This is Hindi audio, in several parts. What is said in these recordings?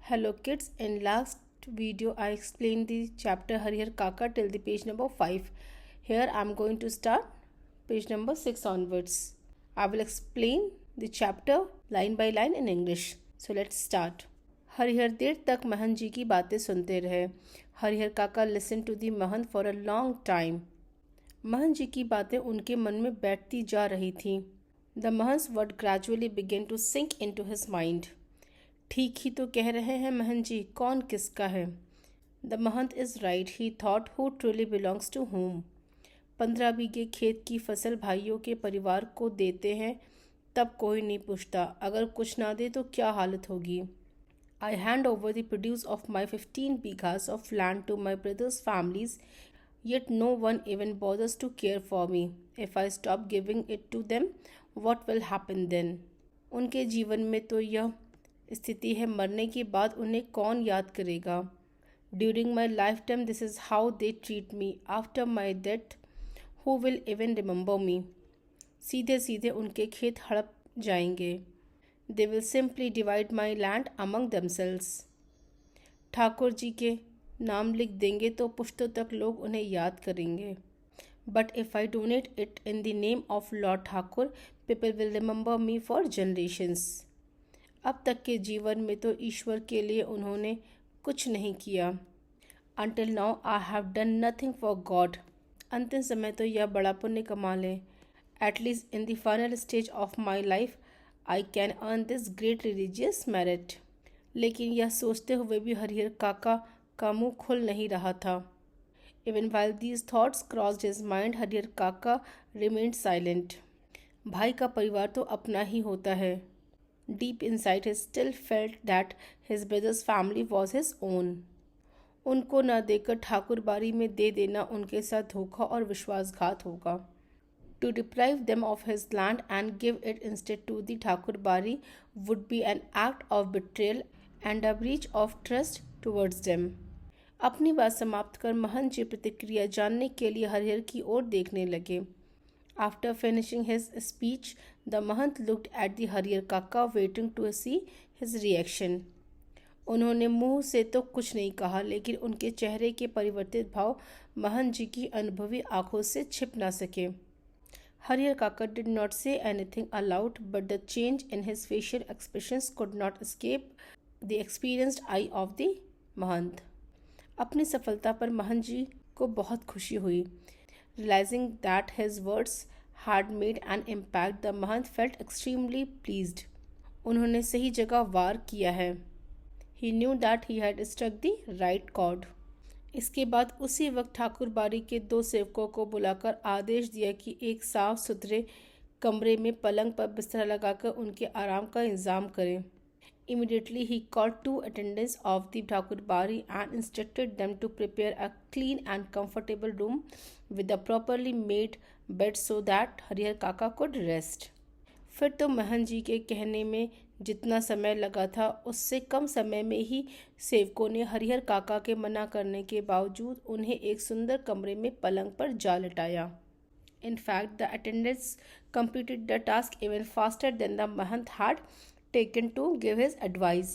Hello kids, in last video I explained the chapter Harihar Kaka till the page number 5. Here I am going to start page number 6 onwards. I will explain the chapter line by line in English. So let's start. Harihar देर तक महंत जी की बातें सुनते रहे. हरिहर काका listened to the Mahant for a long time. महंत जी की बातें उनके मन में बैठती जा रही थीं. The महंत's word gradually began to sink into his mind. ठीक ही तो कह रहे हैं महंत जी, कौन किसका है. The mahant is right, he thought, who truly belongs to home. 15 बीघे खेत की फसल भाइयों के परिवार को देते हैं तब कोई नहीं पूछता, अगर कुछ ना दे तो क्या हालत होगी. I hand over the produce of my 15 bighas of land to my brothers families, yet no one even bothers to care for me. If I stop giving it to them, what will happen then? उनके जीवन में तो यह स्थिति है, मरने के बाद उन्हें कौन याद करेगा. During my life time this is how they treat me. After my death who will even remember me. सीधे सीधे उनके खेत हड़प जाएंगे. They will simply divide my land among themselves. Thakur ji के नाम लिख देंगे तो पुश्तों तक लोग उन्हें याद करेंगे. But if I donate it in the name of Lord Thakur, people will remember me for generations. अब तक के जीवन में तो ईश्वर के लिए उन्होंने कुछ नहीं किया. Until now I have done nothing for God. अंतिम समय तो यह बड़ा पुण्य कमा लें. At least in the final stage of my life I can earn this great religious merit. लेकिन यह सोचते हुए भी हरिहर काका का मुंह खुल नहीं रहा था. Even while these thoughts crossed his mind, Harihar काका रिमेन्ड साइलेंट. भाई का परिवार तो अपना ही होता है. Deep inside he still felt that his brother's family was his own. उनको न देकर ठाकुर बारी में दे देना उनके साथ धोखा और विश्वासघात होगा. To deprive them of his land and give it instead to the Thakur बारी would be an act of betrayal and a breach of trust towards them. अपनी बात समाप्त कर महंत जी प्रतिक्रिया जानने के लिए हरिहर की ओर देखने लगे. After finishing his speech, the Mahant looked at the Harihar काका waiting to see his reaction. उन्होंने मुंह से तो कुछ नहीं कहा, लेकिन उनके चेहरे के परिवर्तित भाव महंत जी की अनुभवी आंखों से छिप ना सके. हरिहर काका did not say anything aloud, but the change in his facial expressions could not escape the experienced eye of the महंत. अपनी सफलता पर महंत जी को बहुत खुशी हुई. Realizing that his words had made an impact, the Mahant felt extremely pleased. उन्होंने सही जगह वार किया है. He knew that he had struck the right chord. इसके बाद उसी वक्त ठाकुर बारी के 2 सेवकों को बुलाकर आदेश दिया कि एक साफ सुथरे कमरे में पलंग पर बिस्तरा लगाकर उनके आराम का इंतजाम करें. Immediately he called 2 attendants of the Thakur Bari and instructed them to prepare a clean and comfortable room with a properly made bed so that Harihar काका could rest. फिर तो महंत जी के कहने में जितना समय लगा था उससे कम समय में ही सेवकों ने हरिहर काका के मना करने के बावजूद उन्हें एक सुंदर कमरे में पलंग पर जा लिटाया. In fact, the attendants completed the task even faster than the Mahant had taken to give his advice.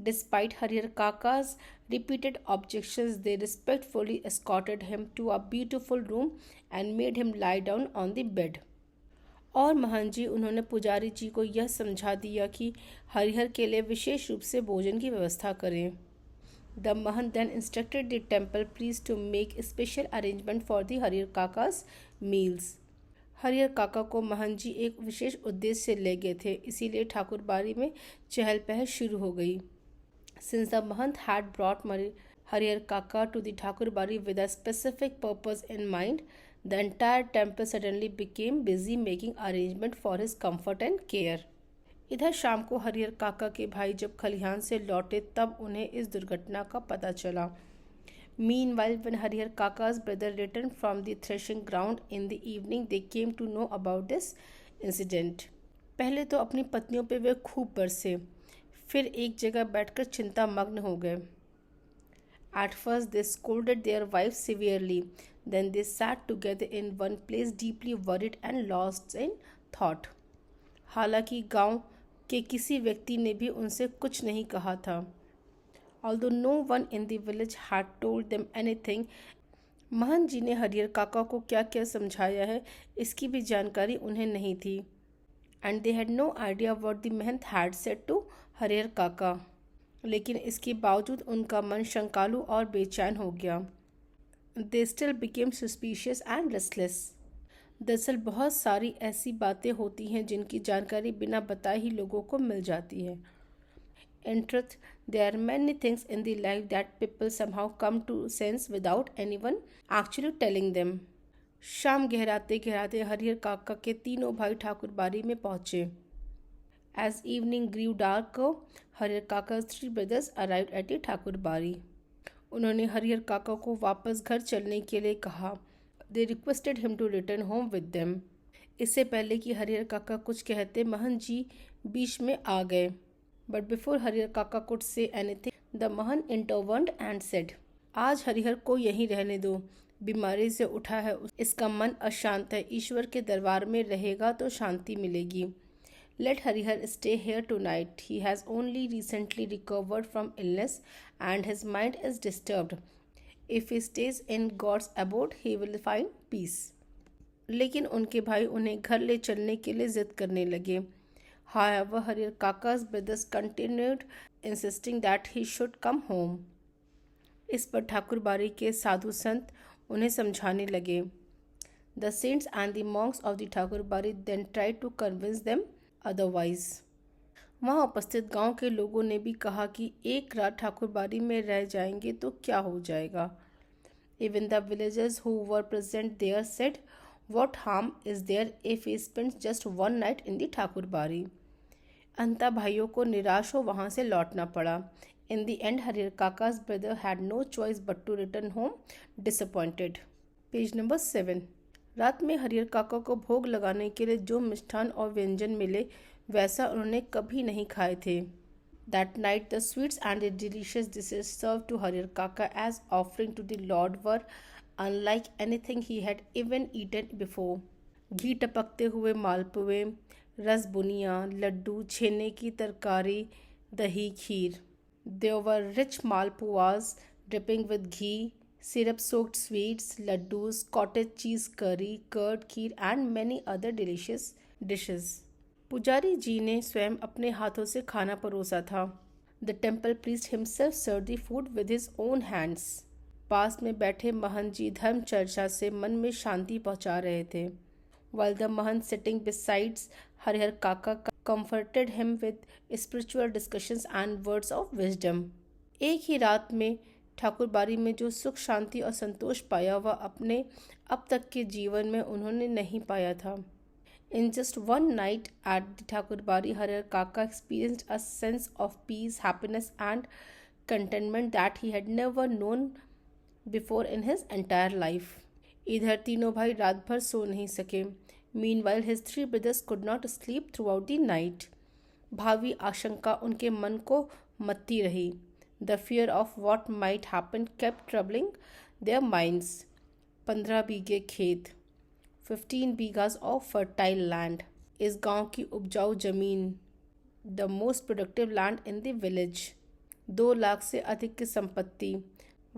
Despite Harihar Kaka's repeated objections, they respectfully escorted him to a beautiful room and made him lie down on the bed. और महंत जी उन्होंने पुजारी जी को यह समझा दिया कि हरिहर के लिए विशेष रूप से भोजन की व्यवस्था करें. The Mahant then instructed the temple priest to make special arrangement for the Harihar Kaka's meals. Harihar काका को महंत जी एक विशेष उद्देश्य से ले गए थे, इसीलिए ठाकुर बारी में चहल पहल शुरू हो गई. Since the Mahant had brought Harihar काका to the ठाकुर बारी with a specific purpose in mind, the entire temple suddenly became busy making arrangement for his comfort and care. इधर शाम को हरिहर काका के भाई जब खलिहान से लौटे तब उन्हें इस दुर्घटना का पता चला. Meanwhile, when Harihar Kaka's brother returned from the threshing ground in the evening, they came to know about this incident. पहले तो अपनी पत्नियों पे वे खूब बरसे, फिर एक जगह बैठकर चिंता मग्न हो गए. At first, they scolded their wives severely. Then they sat together in one place, deeply worried and lost in thought. हालांकि गांव के किसी व्यक्ति ने भी उनसे कुछ नहीं कहा था. Although no one in the village had told them anything, महन जी ने हरिहर काका को क्या क्या समझाया है इसकी भी जानकारी उन्हें नहीं थी. And they had no idea what the mahant had said to Harihar Kaka. लेकिन इसके बावजूद उनका मन शंकालु और बेचैन हो गया. They still became suspicious and restless. दरअसल बहुत सारी ऐसी बातें होती हैं जिनकी जानकारी बिना बताए ही लोगों को मिल जाती है. In truth, there are many things in the life that people somehow come to sense without anyone actually telling them. शाम गहराते गहराते हरिहर काका के तीनों भाई ठाकुर बाड़ी में पहुंचे. As evening grew darker, Harihar काका's three brothers arrived at the Thakur बाड़ी. उन्होंने हरिहर काका को वापस घर चलने के लिए कहा. They requested him to return home with them. इससे पहले कि हरिहर काका कुछ कहते महन जी बीच में आ गए. But before हरिहर काका could say anything, the Mahan intervened and said, आज हरिहर को यहीं रहने दो. बीमारी से उठा है, इसका मन अशांत है. ईश्वर के दरबार में रहेगा तो शांति मिलेगी. Let Harihar stay here tonight. He has only recently recovered from illness and his mind is disturbed. If he stays in God's abode, he will find peace. लेकिन उनके भाई उन्हें घर ले चलने के लिए जिद करने लगे. However, Harihar काका's brothers continued insisting that he should come home. इस पर ठाकुर बाड़ी के साधु संत उन्हें समझाने लगे. The saints and the monks of the Thakur बाड़ी then tried to convince them otherwise. वहाँ उपस्थित गांव के लोगों ने भी कहा कि एक रात ठाकुर बाड़ी में रह जाएंगे तो क्या हो जाएगा. Even the villagers who were present there said, "What harm is there if he spends just one night in the Thakur बाड़ी?" अंता भाइयों को निराश हो वहाँ से लौटना पड़ा. इन द एंड हरिहर काका's brother had no choice but to return home disappointed. Page number 7. रात में हरिहर काका को भोग लगाने के लिए जो मिष्ठान और व्यंजन मिले वैसा उन्होंने कभी नहीं खाए थे. That night the sweets and the delicious dishes served to Harihar काका as offering to the Lord were unlike anything he had even eaten before. घी टपकते हुए मालपुए, रस बुनिया, लड्डू, छेने की तरकारी, दही, खीर. There were rich malpuas dripping with ghee, syrup-soaked sweets, laddus, cottage cheese curry, curd, kheer and many other delicious dishes. पुजारी जी ने स्वयं अपने हाथों से खाना परोसा था. The temple priest himself served the food with his own hands. पास में बैठे महंत जी धर्म चर्चा से मन में शांति पहुंचा रहे थे. While the Mahant sitting besides Harihar काका comforted him with spiritual discussions and words of wisdom. एक ही रात में ठाकुर बाड़ी में जो सुख शांति और संतोष पाया वह अपने अब तक के जीवन में उन्होंने नहीं पाया था. In just one night at the Thakur बाड़ी, हरिहर काका experienced a sense of peace, happiness and contentment that he had never known before in his entire life. इधर तीनों भाई रात भर सो नहीं सके. Meanwhile, his three brothers could not sleep throughout the night. भावी आशंका उनके मन को मत्ती रही. The fear of what might happen kept troubling their minds. 15 बीघे खेत, 15 बीघास of fertile land. इस गांव की उपजाऊ जमीन, the most productive land in the village. 2 lakh से अधिक की संपत्ति,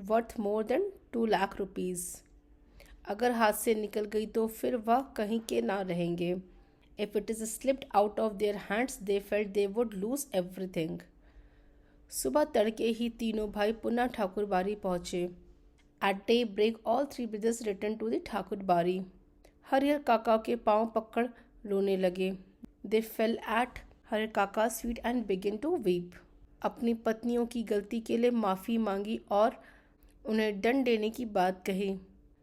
worth more than 2 lakh rupees. अगर हाथ से निकल गई तो फिर वह कहीं के ना रहेंगे. If it is slipped out of their hands, they felt they would lose everything. सुबह तड़के ही तीनों भाई पुनः ठाकुर बाड़ी पहुँचे. At daybreak, all three brothers returned to the Thakur बाड़ी. हरिहर काका के पांव पकड़ रोने लगे. They fell at Harihar काका's feet and began to weep. अपनी पत्नियों की गलती के लिए माफ़ी मांगी और उन्हें दंड देने की बात कही.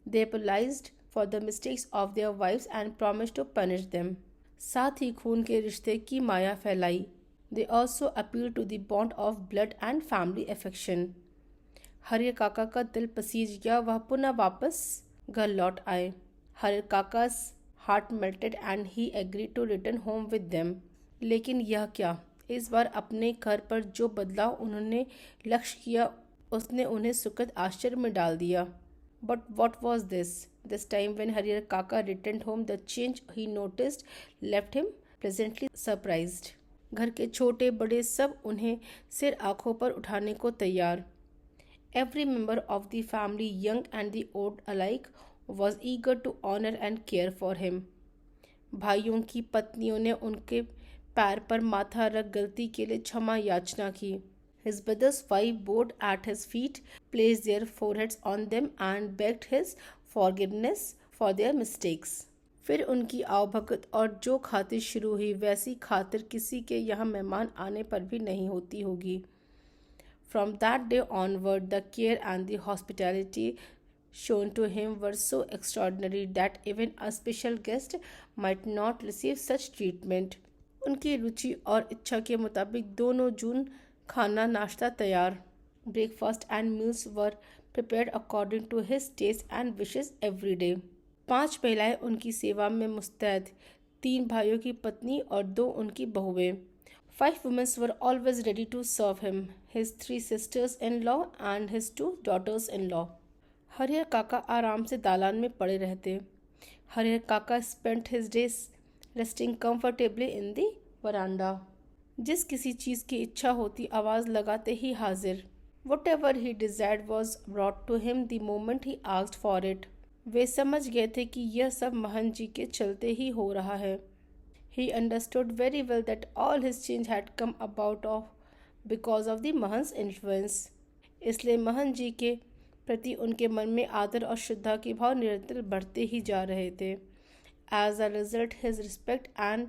They apologized for the mistakes of their wives and promised to punish them. साथ ही खून के रिश्ते की माया फैलाई. They also appealed to the bond of blood and family affection. Harihar काका का दिल पसीज गया. वह पुनः वापस घर लौट आए. Harihar काका's heart melted and he agreed to return home with them. लेकिन यह क्या, इस बार अपने घर पर जो बदलाव उन्होंने लक्ष्य किया उसने उन्हें सुखद आश्चर्य में डाल दिया. But what was this? This time when Harihar काका returned home, the change he noticed left him pleasantly surprised. घर के छोटे बड़े सब उन्हें सिर आंखों पर उठाने को तैयार। Every member of the family, young and the old alike, was eager to honor and care for him. भाइयों की पत्नियों ने उनके पैर पर माथा रख गलती के लिए क्षमा याचना की। His brother's wife bowed at his feet, placed their foreheads on them and begged his forgiveness for their mistakes. फिर उनकी आवभगत और जो खातिर शुरू हुई वैसी खातिर किसी के यहाँ मेहमान आने पर भी नहीं होती होगी। From that day onward, the care and the hospitality shown to him were so extraordinary that even a special guest might not receive such treatment. उनकी रुचि और इच्छा के मुताबिक दोनों जून खाना नाश्ता तैयार। Breakfast and meals were prepared according to his taste and wishes every day. 5 महिलाएं उनकी सेवा में मुस्तैद, 3 भाइयों की पत्नी और 2 उनकी बहुएं। 5 women were always ready to serve him, his 3 sisters-in-law and his 2 daughters-in-law. Harihar काका आराम से दालान में पड़े रहते। हरिहर काका spent his days resting comfortably in the veranda. जिस किसी चीज़ की इच्छा होती आवाज़ लगाते ही हाजिर। Whatever he desired was brought to him the moment he asked for it. वे समझ गए थे कि यह सब महन जी के चलते ही हो रहा है। He understood very well that all his change had come about because of the Mahan's influence. इसलिए महन जी के प्रति उनके मन में आदर और श्रद्धा के भाव निरंतर बढ़ते ही जा रहे थे। As a result, his respect and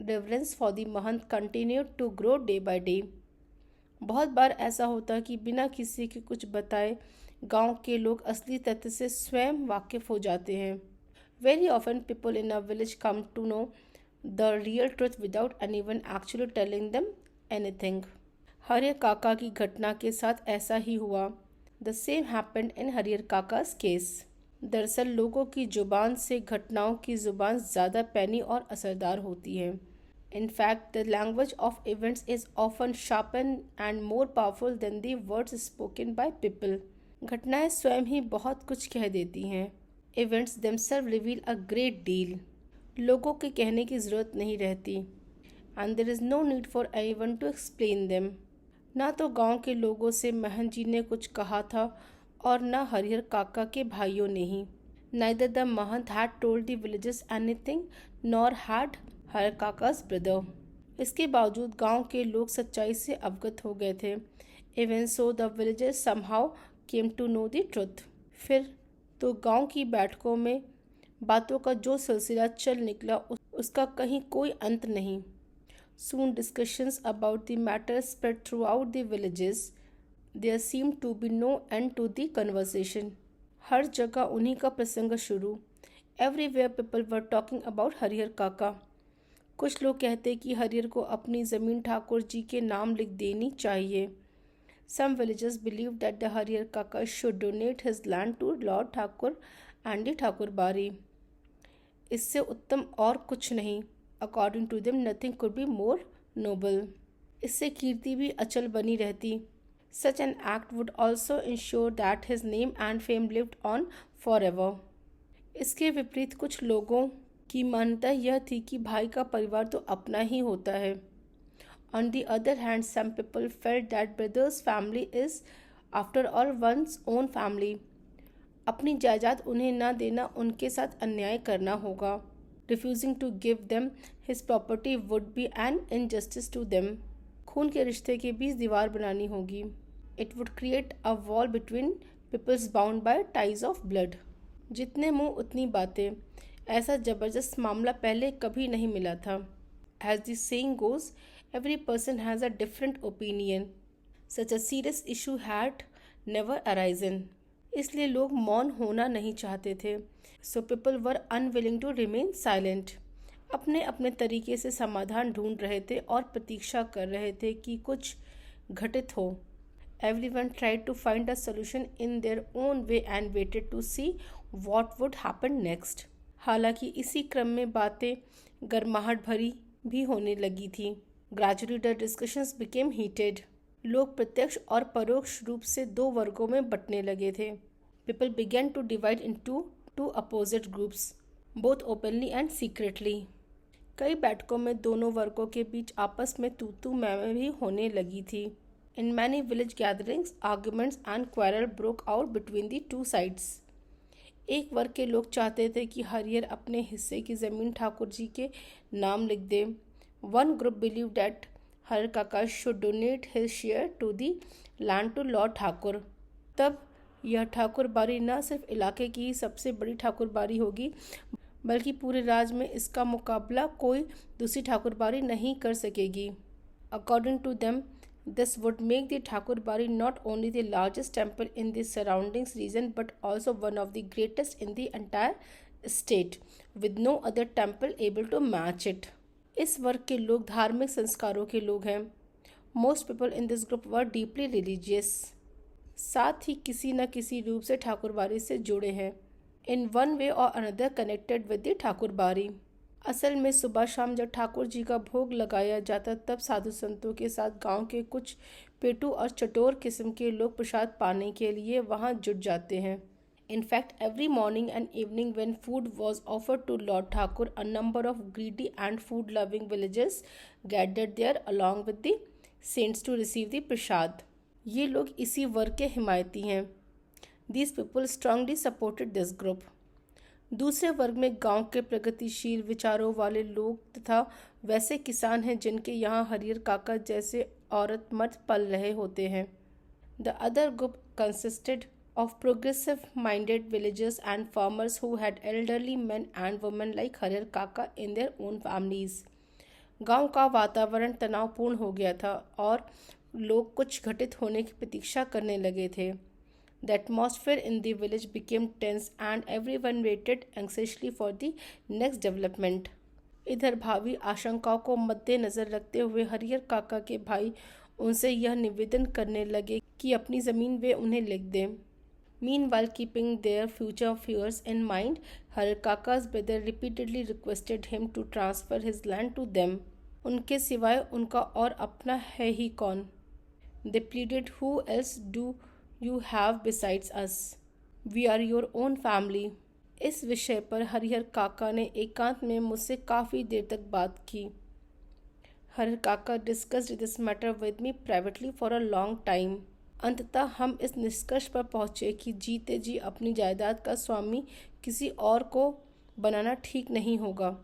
reverence for the Mahant continued to grow day by day. बहुत बार ऐसा होता कि बिना किसी के कुछ बताए गांव के लोग असली तथ्य से स्वयं वाकिफ हो जाते हैं। Very often people in a village come to know the real truth without anyone actually telling them anything. Harihar काका की घटना के साथ ऐसा ही हुआ। The same happened in Harihar काका's case. दरअसल लोगों की जुबान से घटनाओं की जुबान ज़्यादा पैनी और असरदार होती है। In fact, the language of events is often sharper and more powerful than the words spoken by people. घटनाएं स्वयं ही बहुत कुछ कह देती हैं। Events themselves reveal a great deal. लोगों के कहने की ज़रूरत नहीं रहती। And there is no need for anyone to explain them. ना तो गांव के लोगों से महन जी ने कुछ कहा था और न हरिहर काका के भाइयों ने ही। Neither the Mahant had told the villagers anything, nor had Harihar काका's brother. इसके बावजूद गांव के लोग सच्चाई से अवगत हो गए थे। Even so, the villagers somehow came to know the truth. फिर तो गांव की बैठकों में बातों का जो सिलसिला चल निकला उसका कहीं कोई अंत नहीं। Soon discussions about the matter spread throughout the villages. There seemed to be no end to the conversation. हर जगह उन्हीं का प्रसंग शुरू। Everywhere people were talking about Harihar काका. कुछ लोग कहते कि हरिहर को अपनी ज़मीन ठाकुर जी के नाम लिख देनी चाहिए। Some villagers believed that the Harihar काका should donate his land to Lord Thakur and the Thakur बारी। इससे उत्तम और कुछ नहीं। According to them, nothing could be more noble. इससे कीर्ति भी अचल बनी रहती। Such an act would also ensure that his name and fame lived on forever. इसके विपरीत कुछ लोगों की मान्यता यह थी कि भाई का परिवार तो अपना ही होता है। On the other hand, some people felt that brother's family is, after all, one's own family. अपनी जायदाद उन्हें न देना उनके साथ अन्याय करना होगा। Refusing to give them his property would be an injustice to them. खून के रिश्ते के बीच दीवार बनानी होगी। It would create a wall between peoples bound by ties of blood. जितने मुंह उतनी बातें। ऐसा जबरदस्त मामला पहले कभी नहीं मिला था। As the saying goes, every person has a different opinion. Such a serious issue had never arisen. इसलिए लोग मौन होना नहीं चाहते थे। So people were unwilling to remain silent. अपने अपने तरीके से समाधान ढूंढ रहे थे और प्रतीक्षा कर रहे थे कि कुछ घटित हो। Everyone tried to find a solution in their own way and waited to see what would happen next. हालांकि इसी क्रम में बातें गर्माहट भरी भी होने लगी थी। Gradually the discussions became heated. लोग प्रत्यक्ष और परोक्ष रूप से 2 वर्गों में बंटने लगे थे। People began to divide into 2 opposite groups, both openly and secretly. कई बैठकों में दोनों वर्गों के बीच आपस में तू मैं भी होने लगी थी। In many village gatherings arguments and quarrel broke out between the two sides. एक वर्ग के लोग चाहते थे कि हरियर अपने हिस्से की ज़मीन ठाकुर जी के नाम लिख दे। One group believe that Harihar Kaka should donate his share to the land to lord Thakur. तब यह ठाकुरबारी न सिर्फ इलाके की सबसे बड़ी ठाकुरबारी होगी, बल्कि पूरे राज्य में इसका मुकाबला कोई दूसरी ठाकुरबारी नहीं कर सकेगी। According to them, this would make the Thakurbari not only the largest temple in the surroundings region but also one of the greatest in the entire state, with no other temple able to match it. इस वर्ग के लोग धार्मिक संस्कारों के लोग हैं। Most people in this group were deeply religious. साथ ही किसी न किसी रूप से ठाकुरबारी से जुड़े हैं। In one way or another connected with the Thakurbari. असल में सुबह शाम जब ठाकुर जी का भोग लगाया जाता तब साधु संतों के साथ गांव के कुछ पेटू और चटोर किस्म के लोग प्रसाद पाने के लिए वहां जुट जाते हैं। In fact, every morning and evening when food was offered to Lord Thakur, a number of greedy and food-loving villagers gathered there along with the saints to receive the prasad. ये लोग इसी वर्ग के हिमायती हैं। These people strongly supported this group. दूसरे वर्ग में गांव के प्रगतिशील विचारों वाले लोग तथा वैसे किसान हैं जिनके यहाँ हरियर काका जैसे औरत मर्द पल रहे होते हैं। The other group consisted of progressive minded villagers and farmers who had elderly men and women like हरियर काका in their own families. गांव का वातावरण तनावपूर्ण हो गया था और लोग कुछ घटित होने की प्रतीक्षा करने लगे थे। The atmosphere in the village became tense and everyone waited anxiously for the next development. इधर भावी आशंकाओं को मद्देनजर रखते हुए हरियर काका के भाई उनसे यह निवेदन करने लगे कि अपनी ज़मीन वे उन्हें लिख दें। Meanwhile, keeping their future fears in mind, हरियर काका's brother repeatedly requested him to transfer his land to them. उनके सिवाय उनका और अपना है ही कौन? They pleaded, who else do you have besides us? We are your own family. इस विषय पर हरिहर काका ने एकांत में मुझसे काफ़ी देर तक बात की। हरिहर काका discussed this matter with me privately for a long time. अंततः हम इस निष्कर्ष पर पहुँचे कि जीते जी अपनी जायदाद का स्वामी किसी और को बनाना ठीक नहीं होगा।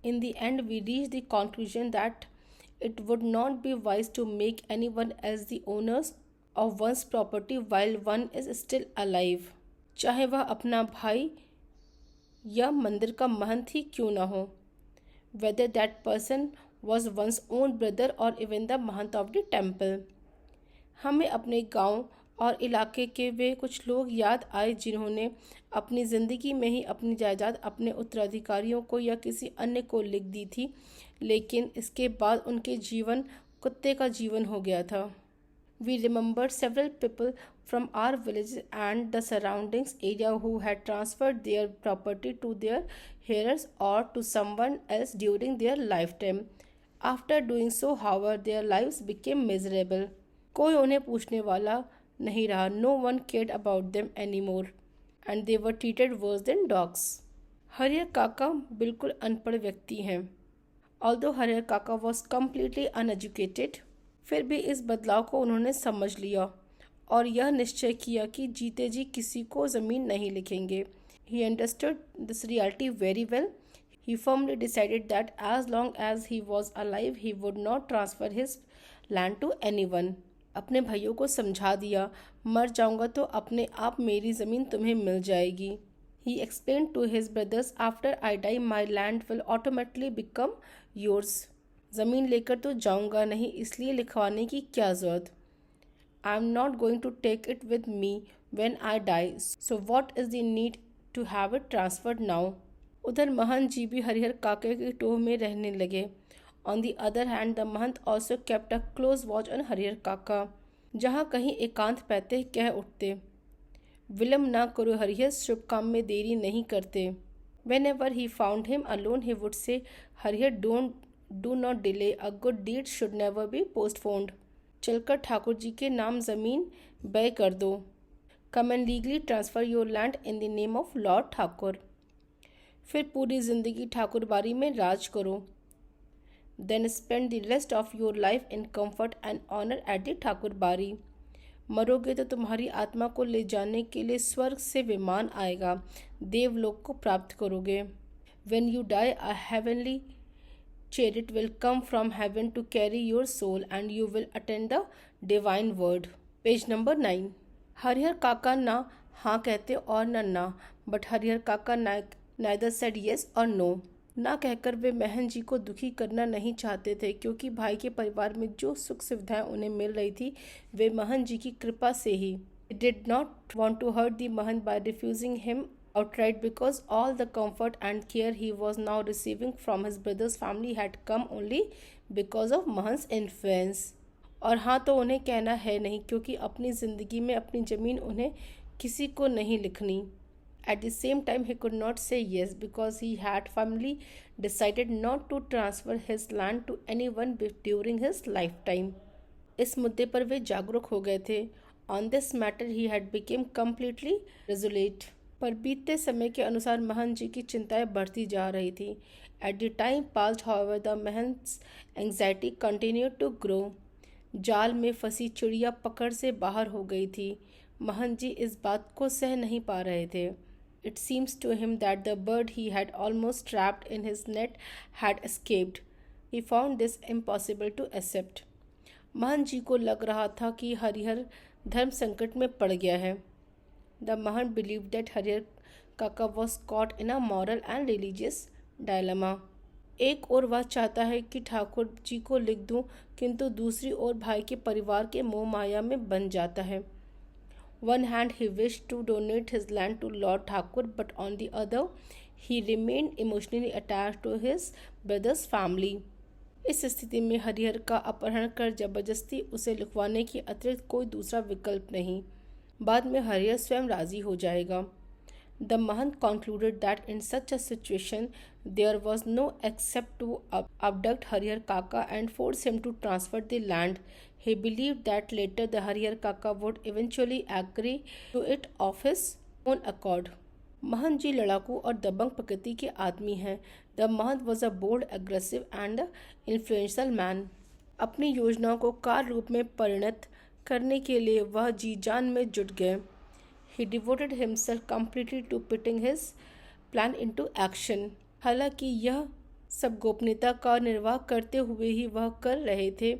In the end, we reached the conclusion that it would not be wise to make anyone else the owners of one's property while one is still alive, चाहे वह अपना भाई या मंदिर का महंत ही क्यों न हो, whether that person was one's own brother or even the Mahant of the temple. हमें अपने गांव और इलाके के वे कुछ लोग याद आए जिन्होंने अपनी ज़िंदगी में ही अपनी जायदाद अपने उत्तराधिकारियों को या किसी अन्य को लिख दी थी, लेकिन इसके बाद उनके जीवन कुत्ते का जीवन हो गया था। We remembered several people from our village and the surroundings area who had transferred their property to their heirs or to someone else during their lifetime. After doing so, however, their lives became miserable. कोई उन्हें पूछने वाला नहीं रहा। No one cared about them anymore, and they were treated worse than dogs. हरियर काका बिल्कुल अनपढ़ व्यक्ति हैं। Although हरियर काका was completely uneducated, फिर भी इस बदलाव को उन्होंने समझ लिया और यह निश्चय किया कि जीते जी किसी को ज़मीन नहीं लिखेंगे। He understood this reality very well. He firmly decided that as long as he was alive, he would not transfer his land to anyone. अपने भाइयों को समझा दिया, मर जाऊंगा तो अपने आप मेरी ज़मीन तुम्हें मिल जाएगी। He explained to his brothers, after I die, my land will automatically become yours. ज़मीन लेकर तो जाऊंगा नहीं, इसलिए लिखवाने की क्या ज़रूरत? I am not going to take it with me when I die, so what is the need to have it transferred now? उधर महंत जी भी हरिहर काके की टोह में रहने लगे। On the other hand, the Mahant also kept a close watch on Harihar काका। जहाँ कहीं एकांत पाते कह उठते, विलम्ब ना करो हरिहर, शुभ काम में देरी नहीं करते। Whenever he found him alone, he would say, Harihar, do not delay. A good deed should never be postponed. चलकर ठाकुर जी के नाम ज़मीन बेच कर दो। Come and legally transfer your land in the name of Lord Thakur. फिर पूरी ज़िंदगी ठाकुरबारी में राज करो। then spend the rest of your life in comfort and honor at the Thakur बारी। मरोगे तो तुम्हारी आत्मा को ले जाने के लिए स्वर्ग से विमान आएगा, देवलोक को प्राप्त करोगे। When you die, a heavenly chariot will come from heaven to carry your soul and you will attend the divine word। Page number 9। Harihar काका ना हाँ कहते और ना, बट हरिहर काका neither said yes or no। ना कहकर वे महन जी को दुखी करना नहीं चाहते थे, क्योंकि भाई के परिवार में जो सुख सुविधाएं उन्हें मिल रही थी वे महन जी की कृपा से ही। They did not want to hurt the Mahan by refusing him outright, because all the comfort and care he was now receiving from his brother's family had come only because of Mahan's influence। और हाँ तो उन्हें कहना है नहीं, क्योंकि अपनी ज़िंदगी में अपनी ज़मीन उन्हें किसी को नहीं लिखनी। At the same time, he could not say yes because he had firmly decided not to transfer his land to anyone during his lifetime। इस मुद्दे पर वे जागरूक हो गए थे। On this matter he had become completely resolute। पर बीतते समय के अनुसार महन जी की चिंताएं बढ़ती जा रही थी। At the time passed, however, the Mahan's anxiety continued to grow। जाल में फंसी चिड़िया पकड़ से बाहर हो गई थी। महन जी इस बात को सह नहीं पा रहे थे। It seems to him that the bird he had almost trapped in his net had escaped। He found this impossible to accept। महन जी को लग रहा था कि हरिहर धर्म संकट में पड़ गया है। The Mahan believed that Harihar काका was caught in a moral and religious dilemma। एक ओर वह चाहता है कि ठाकुर जी को लिख दूं, किंतु दूसरी ओर भाई के परिवार के मोह माया में बन जाता है। One hand he wished to donate his land to Lord Thakur, but on the other he remained emotionally attached to his brother's family। इस स्थिति में हरिहर का अपहरण कर जबरदस्ती उसे लिखवाने के अतिरिक्त कोई दूसरा विकल्प नहीं। बाद में हरिहर स्वयं राजी हो जाएगा। The Mahan concluded that in such a situation there was no except to abduct Harihar Kaka and force him to transfer the land। He believed that later the Harihar Kaka would eventually agree to it of his own accord। महन जी लड़ाकू और दबंग प्रकृति के आदमी हैं। The mahant was a bold, aggressive and influential man. अपनी योजनाओं को कार्य रूप में परिणत करने के लिए वह जी जान में जुट गए। He devoted himself completely to putting his plan into action। हालांकि यह सब गोपनीयता का निर्वाह करते हुए ही वह कर रहे थे।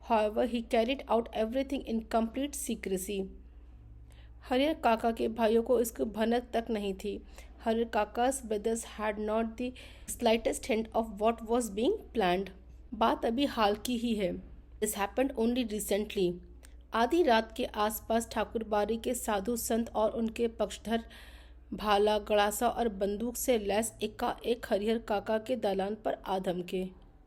However, he carried out everything in complete secrecy। Harihar काका के भाइयों को इसकी भनक तक नहीं थी। Harihar काका's brothers had not the slightest hint of what was being planned। बात अभी हाल की ही है। This happened only recently। आधी रात के आसपास ठाकुर बारी के साधु संत और उनके पक्षधर भाला, गड़ासा और बंदूक से लैस एकाएक हरिहर काका के दालान पर आ धमके।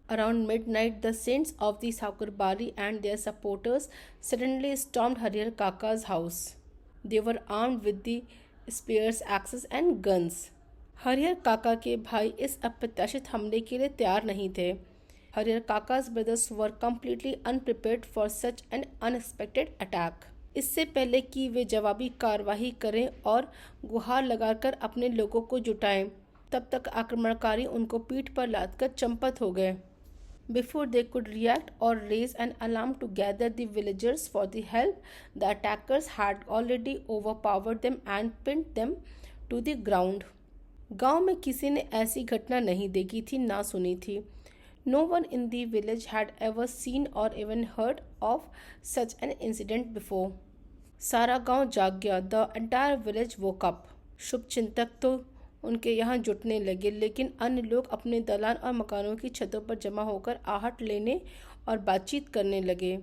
Around midnight, the saints of the Thakur Bari and their supporters suddenly stormed Harihar Kaka's house। They were armed with the spears, axes and guns। Harihar काका के भाई इस अप्रत्याशित हमले के लिए तैयार नहीं थे। Harihar काका's brothers were completely unprepared for such an unexpected attack। इससे पहले कि वे जवाबी कार्रवाई करें और गुहार लगाकर अपने लोगों को जुटाएं, तब तक आक्रमणकारी उनको पीठ पर लादकर चंपत हो गए। Before they could react or raise an alarm to gather the villagers for the help, the attackers had already overpowered them and pinned them to the ground। गांव में किसी ने ऐसी घटना नहीं देखी थी, ना सुनी थी। No one in the village had ever seen or even heard of such an incident before। सारा गांव जाग गया। The entire village woke up। शुभचिंतक तो उनके यहाँ जुटने लगे, लेकिन अन्य लोग अपने दलान और मकानों की छतों पर जमा होकर आहट लेने और बातचीत करने लगे।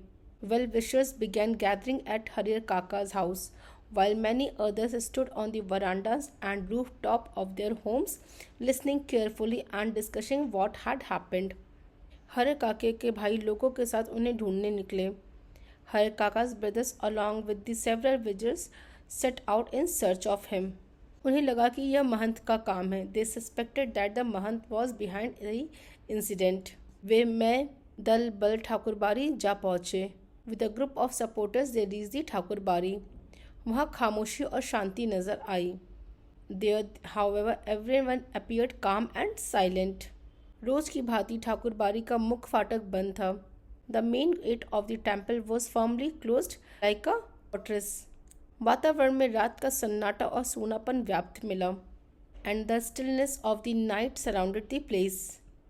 Well wishers began gathering at Harihar Kaka's house, while many others stood on the verandas and rooftop of their homes, listening carefully and discussing what had happened। Harihar काके के भाई लोगों के साथ उन्हें ढूंढने निकले। Harihar काका's brothers along with the several villagers set out in search of him। उन्हें लगा कि यह महंत का काम है। They suspected that the Mahant was behind the incident। वे मैं दल बल ठाकुर बारी जा पहुँचे। With a group of supporters they reached the Thakur बारी। वहाँ खामोशी और शांति नजर आई। There, however, everyone appeared calm and silent। रोज की भांति ठाकुर बाड़ी का मुख्य फाटक बंद था। The main gate of the temple was firmly closed like a fortress. वातावरण में रात का सन्नाटा और सूनापन व्याप्त मिला। And the stillness of the night surrounded the place.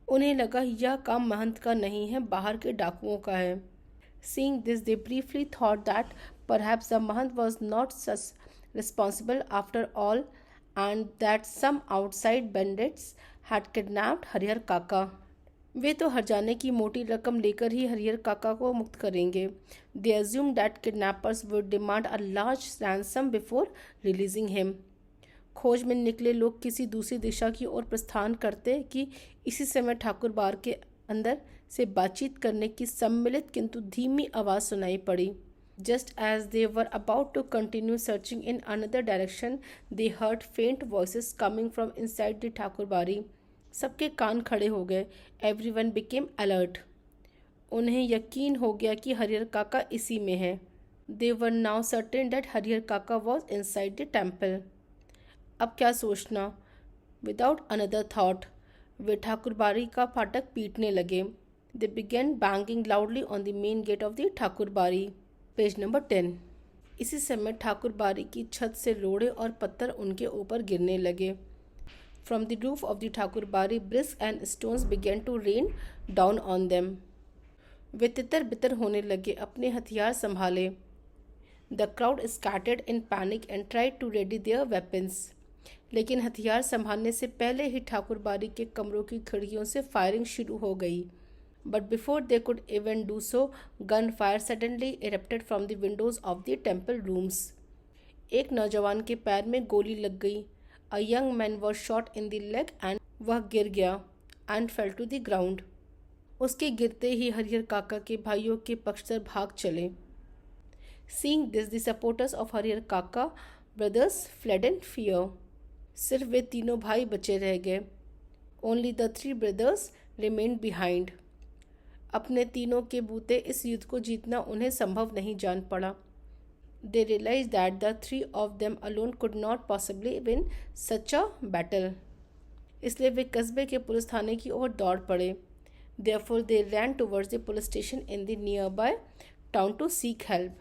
उन्हें लगा यह काम महंत का नहीं है, बाहर के डाकुओं का है। Seeing this they briefly thought that perhaps the mahant was not such responsible after all and that some outside bandits had kidnapped Harihar Kaka. वे तो हरजाने की मोटी रकम लेकर ही हरिहर काका को मुक्त करेंगे। They assume that kidnappers would demand a large ransom before releasing him. खोज में निकले लोग किसी दूसरी दिशा की ओर प्रस्थान करते कि इसी समय ठाकुर बार के अंदर से बातचीत करने की सम्मिलित किंतु धीमी आवाज़ सुनाई पड़ी। Just as they were about to continue searching in another direction they heard faint voices coming from inside the Thakur Bari. सबके कान खड़े हो गए। Everyone became alert. उन्हें यकीन हो गया कि हरिहर काका इसी में है। They were now certain that Harihar Kaka was inside the temple. अब क्या सोचना। Without another thought they Thakur Bari का फाटक पीटने लगे। They began banging loudly on the main gate of the Thakur Bari. Page number 10। इसी समय ठाकुर बारी की छत से रोड़े और पत्थर उनके ऊपर गिरने लगे। From the roof of the Thakur बारी bricks and stones began to rain down on them. वे तितर बितर होने लगे, अपने हथियार संभाले। The crowd scattered in panic and tried to ready their weapons. लेकिन हथियार संभालने से पहले ही ठाकुर बारी के कमरों की खिड़कियों से फायरिंग शुरू हो गई। But before they could even do so, gunfire suddenly erupted from the windows of the temple rooms. एक नौजवान के पैर में गोली लग गई। A young man was shot in the leg and वह गिर गया and fell to the ground. उसके गिरते ही हरिहर काका के भाइयों के पक्षधर भाग चले। Seeing this, the supporters of Harihar काका brothers fled in fear. सिर्फ वे तीनों भाई बचे रह गए। Only the three brothers remained behind. अपने तीनों के बूते इस युद्ध को जीतना उन्हें संभव नहीं जान पड़ा। They realized that the three of them alone could not possibly win such a battle. इसलिए वे कस्बे के पुलिस थाने की ओर दौड़ पड़े। Therefore they ran towards the police station in the nearby town to seek help.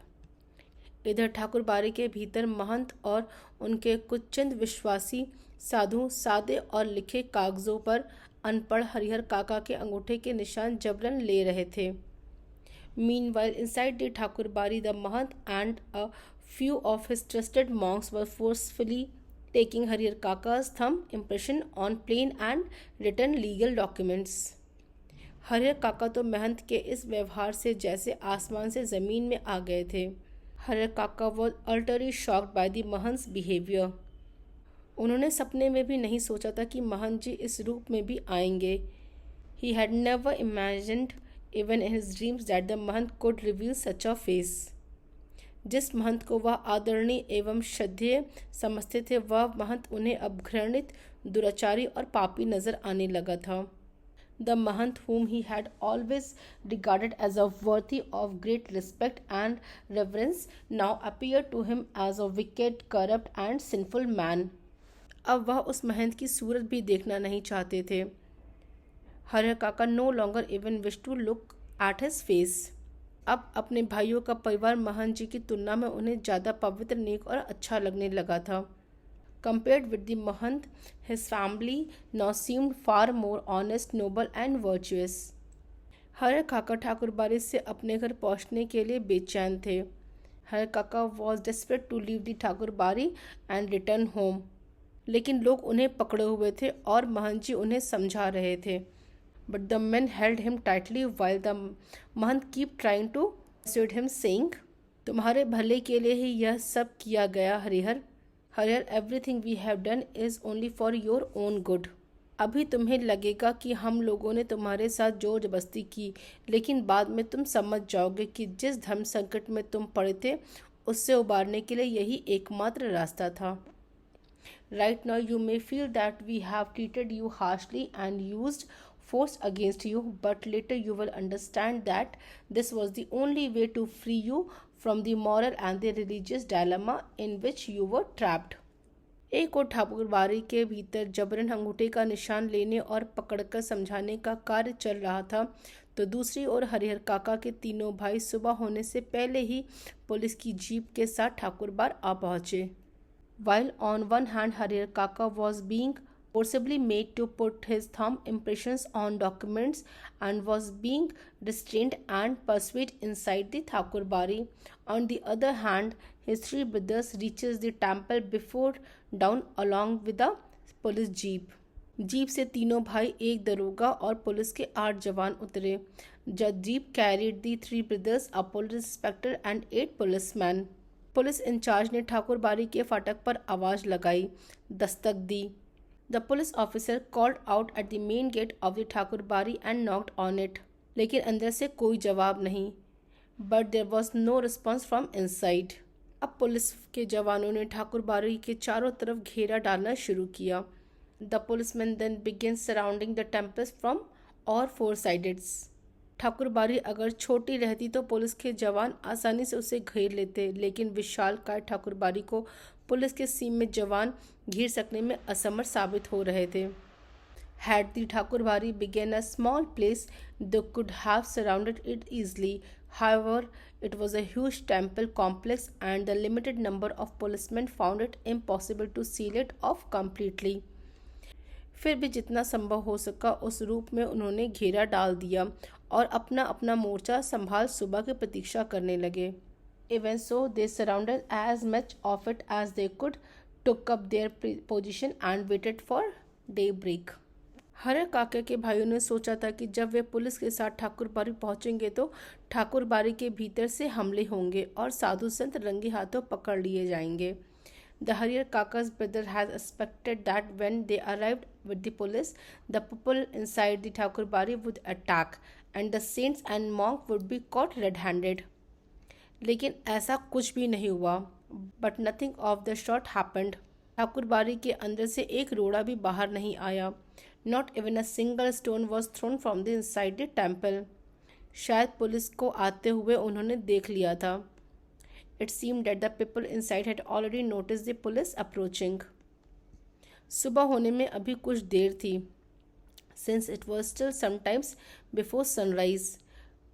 इधर ठाकुर बारी के भीतर महंत और उनके कुछ चंद विश्वासी साधु सादे और लिखे कागजों पर अनपढ़ हरिहर काका के अंगूठे के निशान जबरन ले रहे थे। Meanwhile, inside the Thakur Bari, the Mahant and a few of his trusted monks were forcefully taking Harihar Kaka's thumb impression on plain and written legal documents. Harihar काका तो महंत के इस व्यवहार से जैसे आसमान से ज़मीन में आ गए थे। Harihar Kaka was utterly shocked by the महंस behavior. उन्होंने सपने में भी नहीं सोचा था कि महंत जी इस रूप में भी आएंगे। He had never imagined even in his dreams that the Mahant could reveal such a face. जिस महंत को वह आदरणीय एवं श्रद्धेय समझते थे, वह महंत उन्हें अब घृणित, दुराचारी और पापी नजर आने लगा था। The Mahant whom he had always regarded as a worthy of great respect and reverence now appeared to him as a wicked, corrupt and sinful man. अब वह उस महंत की सूरत भी देखना नहीं चाहते थे। Harihar Kaka no longer even wish to look at his face. अब अपने भाइयों का परिवार महंत जी की तुलना में उन्हें ज़्यादा पवित्र, नेक और अच्छा लगने लगा था। Compared with the Mahant, his family now seemed far more honest, noble and virtuous. Harihar काका ठाकुर बारी से अपने घर पहुंचने के लिए बेचैन थे। Harihar Kaka was desperate to leave the Thakur बारी एंड रिटर्न होम। लेकिन लोग उन्हें पकड़े हुए थे और महंत जी उन्हें समझा रहे थे। But the men held him tightly while the Mahant keep trying to persuade him, saying, तुम्हारे भले के लिए ही यह सब किया गया Harihar. Harihar, everything we have done is only for your own good. अभी तुम्हें लगेगा कि हम लोगों ने तुम्हारे साथ जोर जबरदस्ती की, लेकिन बाद में तुम समझ जाओगे कि जिस धर्म संकट में तुम पड़े थे उससे उबारने के लिए यही एकमात्र रास्ता था। Right now you may feel that we have treated you harshly and used force against you, but later you will understand that this was the only way to free you from the moral and the religious dilemma in which you were trapped. एक और ठाकुर बाड़ी के भीतर जबरन अंगूठे का निशान लेने और पकड़कर समझाने का कार्य चल रहा था, तो दूसरी ओर हरिहर काका के तीनों भाई सुबह होने से पहले ही पुलिस की जीप के साथ ठाकुरबाड़ आ पहुंचे। While on one hand Harihar Kaka was being forcibly made to put his thumb impressions on documents and was being restrained and persuaded inside the Thakur Bari, on the other hand his three brothers reaches the temple before dawn along with the police jeep. Jeep से तीनों भाई, एक दरोगा और पुलिस के 8 जवान उतरे. The jeep carried the three brothers, a police inspector and 8 policemen. Police incharge ने ठाकुर बाड़ी के फाटक पर आवाज़ लगाई, दस्तक दी. The police officer called out at the main gate of the Thakur Bari and knocked on it. लेकिन अंदर से कोई जवाब नहीं. But there was no response from inside. अब पुलिस के जवानों ने ठाकुर बाड़ी के चारों तरफ घेरा डालना शुरू किया. The policeman then began surrounding the temples from all 4 sides. Thakurbari अगर छोटी रहती तो पुलिस के जवान आसानी से उसे घेर लेते, लेकिन विशालकाय ठाकुर बाड़ी को पुलिस के सीमित जवान घेर सकने में असमर्थ साबित हो रहे थे. Had the ठाकुर बाड़ी begun a small place, they could have surrounded it easily. However, it was a huge temple complex and the limited number of policemen found it impossible to seal it off completely. फिर भी जितना संभव हो सका उस रूप में उन्होंने घेरा डाल दिया और अपना अपना मोर्चा संभाल सुबह की प्रतीक्षा करने लगे. Even so, they surrounded as much of it as they could, took up their position and waited for daybreak. Harihar काका के भाइयों ने सोचा था कि जब वे पुलिस के साथ ठाकुर बाड़ी पहुंचेंगे तो ठाकुर बाड़ी के भीतर से हमले होंगे और साधु संत रंगे हाथों पकड़ लिए जाएंगे. The Harihar Kaka's brother had expected that when they arrived with the police, the people inside the Thakur Bari would attack, and the saints and monk would be caught red-handed. लेकिन ऐसा कुछ भी नहीं हुआ. But nothing of the sort happened. Thakur Bari के अंदर से एक रोड़ा भी बाहर नहीं आया. Not even a single stone was thrown from the inside the temple. शायद पुलिस को आते हुए उन्होंने देख लिया था. It seemed that the people inside had already noticed the police approaching. सुबह होने में अभी कुछ देर थी, since it was still sometimes before sunrise.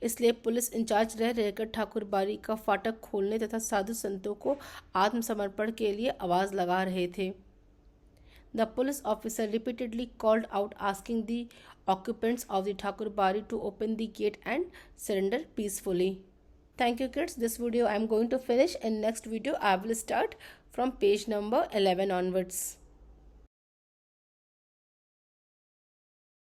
इसलिए पुलिस इंचार्ज रह रहकर ठाकुर बाड़ी का फाटक खोलने तथा साधु संतों को आत्मसमर्पण के लिए आवाज़ लगा रहे थे. The police officer repeatedly called out asking the occupants of the Thakur Bari to open the gate and surrender peacefully. Thank you kids. This video I am going to finish. In next video I will start from page number 11 onwards.